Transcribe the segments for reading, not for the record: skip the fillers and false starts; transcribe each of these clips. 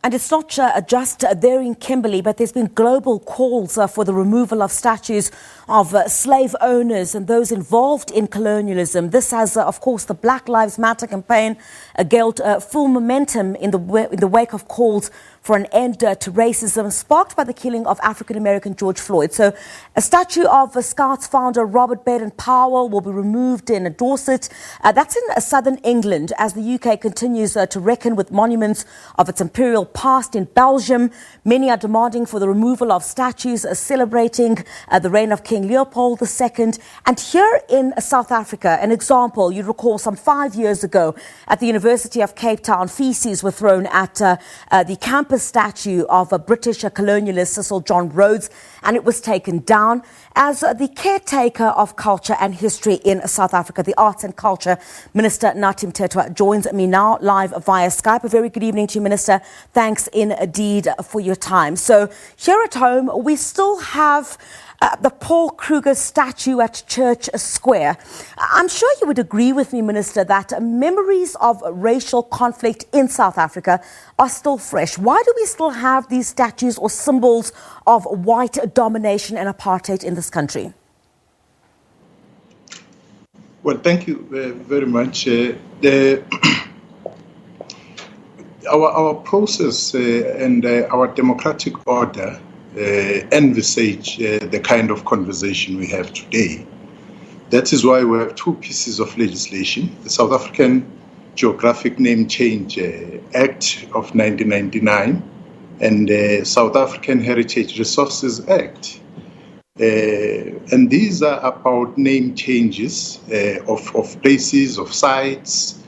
And it's not just there in Kimberley, but there's been global calls for the removal of statues of slave owners and those involved in colonialism. This has, of course, the Black Lives Matter campaign gained full momentum in the wake of calls for an end to racism sparked by the killing of African American George Floyd. So a statue of Scouts founder Robert Baden-Powell will be removed in Dorset. That's in southern England as the UK continues to reckon with monuments of its imperial past in Belgium. Many are demanding for the removal of statues celebrating the reign of King Leopold II. And here in South Africa, an example, you recall some 5 years ago at the University of Cape Town, faeces were thrown at the campus statue of a British colonialist, Cecil John Rhodes, and it was taken down. As the caretaker of culture and history in South Africa, the Arts and Culture Minister Nathi Mthethwa joins me now live via Skype. A very good evening to you, Minister. Thanks indeed for your time. So here at home, we still have the Paul Kruger statue at Church Square. I'm sure you would agree with me, Minister, that memories of racial conflict in South Africa are still fresh. Why do we still have these statues or symbols of white domination and apartheid in this country? Well, thank you very much. Our process and our democratic order envisage the kind of conversation we have today. That is why we have two pieces of legislation: the South African Geographic Name Change Act of 1999 and the South African Heritage Resources Act. And these are about name changes of places, of sites,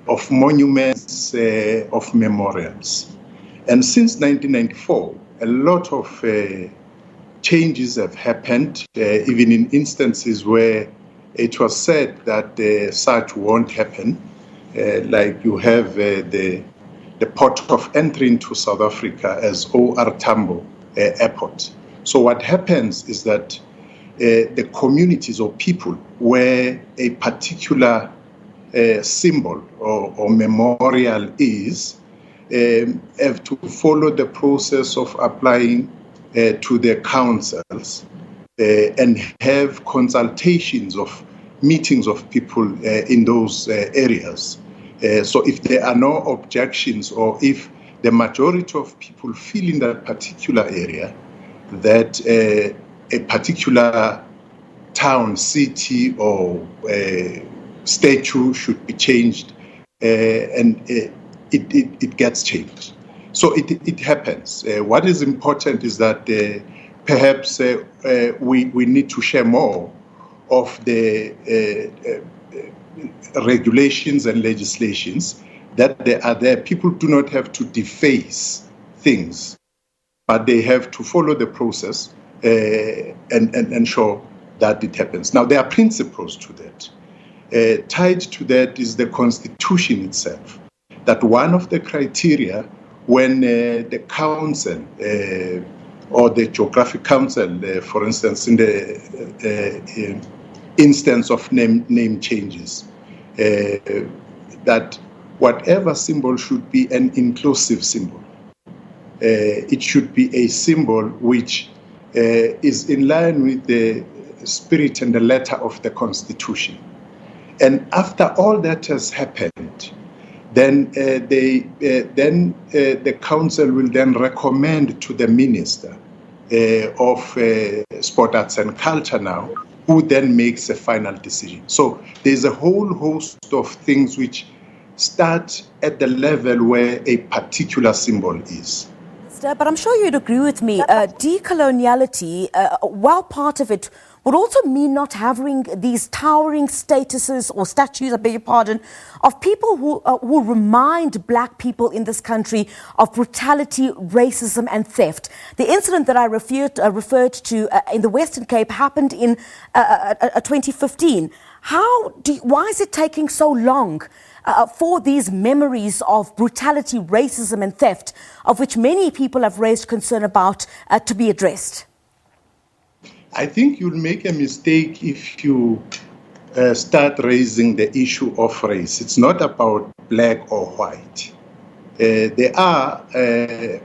of monuments, of memorials. And since 1994, a lot of changes have happened, even in instances where it was said that such won't happen, like you have the port of entry into South Africa as O.R. Tambo Airport. So what happens is that the communities or people where a particular symbol or memorial is, have to follow the process of applying to their councils and have consultations of meetings of people in those areas. So if there are no objections, or if the majority of people feel in that particular area that a particular town, city, or statue should be changed, and it gets changed. So it happens. What is important is that perhaps we need to share more of the regulations and legislations that they are there. People do not have to deface things, but they have to follow the process and ensure that it happens. Now, there are principles to that. Tied to that is the Constitution itself, that one of the criteria when the council or the Geographic Council, for instance, in the instance of name changes, that whatever symbol should be an inclusive symbol. It should be a symbol which is in line with the spirit and the letter of the Constitution. And after all that has happened, then the council will then recommend to the Minister of Sport, Arts and Culture now, who then makes a final decision. So there's a whole host of things which start at the level where a particular symbol is. But I'm sure you'd agree with me, decoloniality, well, part of it would also mean not having these towering statuses or statues, I beg your pardon, of people who remind black people in this country of brutality, racism and theft. The incident that I referred to in the Western Cape happened in 2015. Why is it taking so long for these memories of brutality, racism and theft, of which many people have raised concern about, to be addressed? I think you'll make a mistake if you start raising the issue of race. It's not about black or white. There are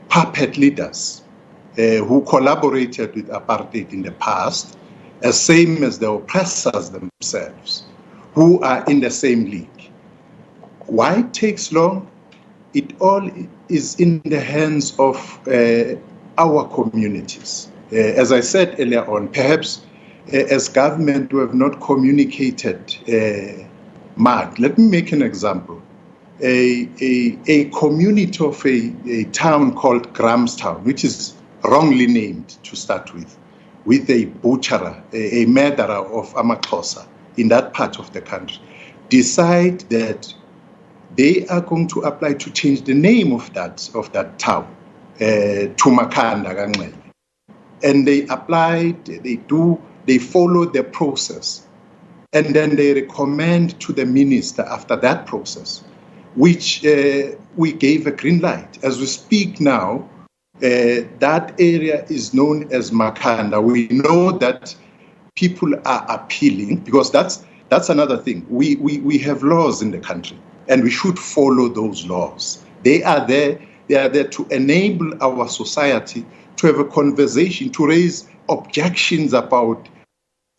puppet leaders who collaborated with apartheid in the past, as same as the oppressors themselves, who are in the same league. Why it takes long? It all is in the hands of our communities. As I said earlier on, perhaps as government we have not communicated much. Let me make an example. A community of a town called Grahamstown, which is wrongly named to start with a butcherer, a murderer of Amaxhosa in that part of the country, decide that they are going to apply to change the name of that town to Makhanda Kancele. And they applied, they follow the process. And then they recommend to the minister after that process, which we gave a green light. As we speak now, that area is known as Makhanda. We know that people are appealing, because that's another thing. We have laws in the country, and we should follow those laws. They are there to enable our society to have a conversation, to raise objections about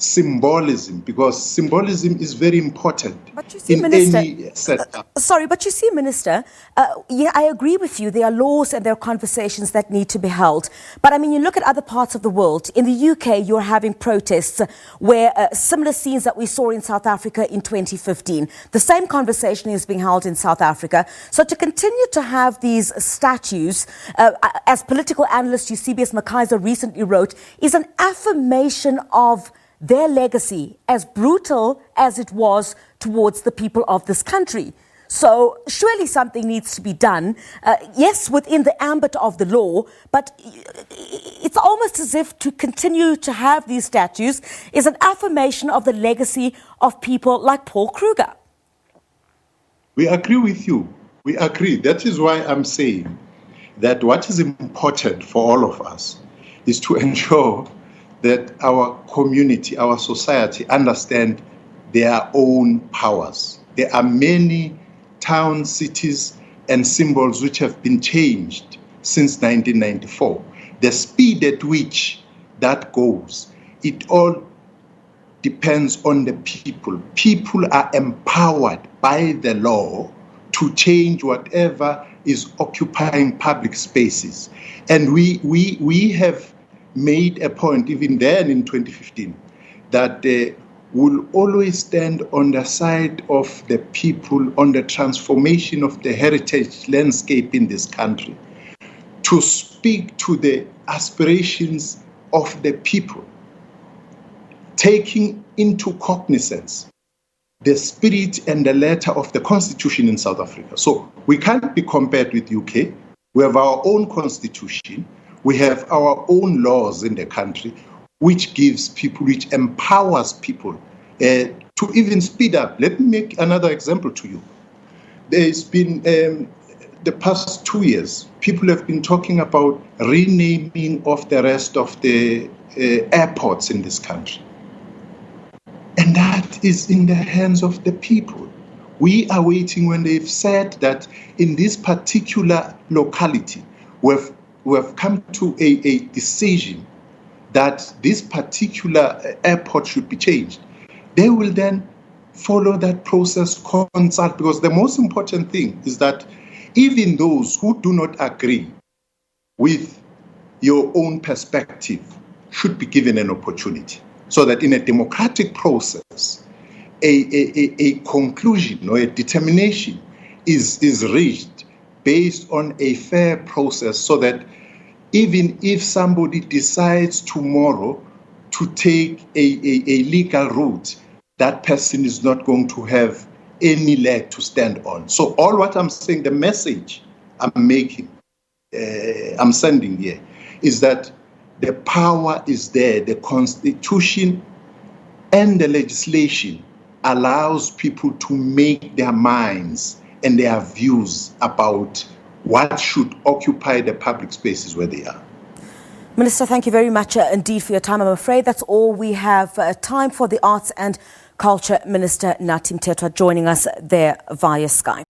symbolism, because symbolism is very important in any setup. Sorry, but you see, Minister, yeah, I agree with you. There are laws and there are conversations that need to be held. But I mean, you look at other parts of the world. In the UK, you're having protests where similar scenes that we saw in South Africa in 2015. The same conversation is being held in South Africa. So to continue to have these statues, as political analyst Eusebius McKaiser recently wrote, is an affirmation of their legacy, as brutal as it was towards the people of this country. So surely something needs to be done, yes, within the ambit of the law, but it's almost as if to continue to have these statues is an affirmation of the legacy of people like Paul Kruger. We agree with you. We agree. That is why I'm saying that what is important for all of us is to ensure that our community, our society understand their own powers. There are many towns, cities, and symbols which have been changed since 1994. The speed at which that goes, it all depends on the people. People are empowered by the law to change whatever is occupying public spaces. And we have made a point, even then in 2015, that will always stand on the side of the people on the transformation of the heritage landscape in this country, to speak to the aspirations of the people, taking into cognizance the spirit and the letter of the Constitution in South Africa. So we can't be compared with UK. We have our own Constitution. We have our own laws in the country, which gives people, which empowers people to even speed up. Let me make another example to you. There's been, the past 2 years, people have been talking about renaming of the rest of the airports in this country. And that is in the hands of the people. We are waiting when they've said that in this particular locality, we have come to a decision that this particular airport should be changed. They will then follow that process, consult, because the most important thing is that even those who do not agree with your own perspective should be given an opportunity, so that in a democratic process, a conclusion or a determination is reached based on a fair process, so that even if somebody decides tomorrow to take a legal route, that person is not going to have any leg to stand on. So all what I'm saying, the message I'm sending here, is that the power is there. The Constitution and the legislation allows people to make their minds and their views about what should occupy the public spaces where they are. Minister, thank you very much indeed for your time. I'm afraid that's all we have time for. The Arts and Culture Minister Nathi Mthethwa joining us there via Skype.